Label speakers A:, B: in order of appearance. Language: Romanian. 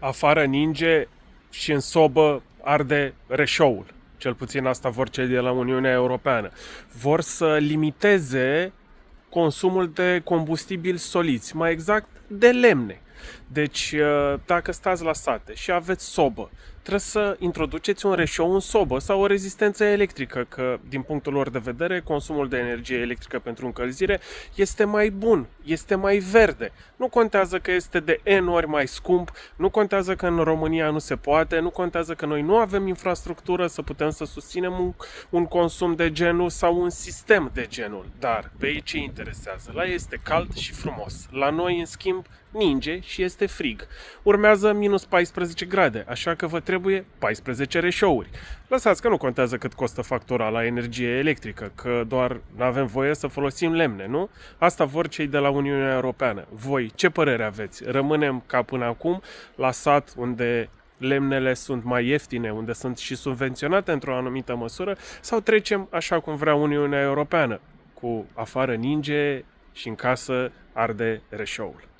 A: Afară ninge și în sobă arde reșoul. Cel puțin asta vor cei de la Uniunea Europeană. Vor să limiteze consumul de combustibili soliți, mai exact de lemne. Deci, dacă stați la sate și aveți sobă, trebuie să introduceți un reșou în sobă sau o rezistență electrică, că din punctul lor de vedere, consumul de energie electrică pentru încălzire este mai bun, este mai verde. Nu contează că este de N ori mai scump, nu contează că în România nu se poate, nu contează că noi nu avem infrastructură să putem să susținem un consum de genul sau un sistem de genul. Dar pe ei ce interesează? La ei este cald și frumos. La noi, în schimb, ninge și este frig. Urmează minus 14 grade, așa că vă trebuie 14 reșouri. Lăsați că nu contează cât costă factura la energie electrică, că doar avem voie să folosim lemne, nu? Asta vor cei de la Uniunea Europeană. Voi, ce părere aveți? Rămânem ca până acum la sat unde lemnele sunt mai ieftine, unde sunt și subvenționate într-o anumită măsură, sau trecem așa cum vrea Uniunea Europeană, cu afară ninge și în casă arde reșoul?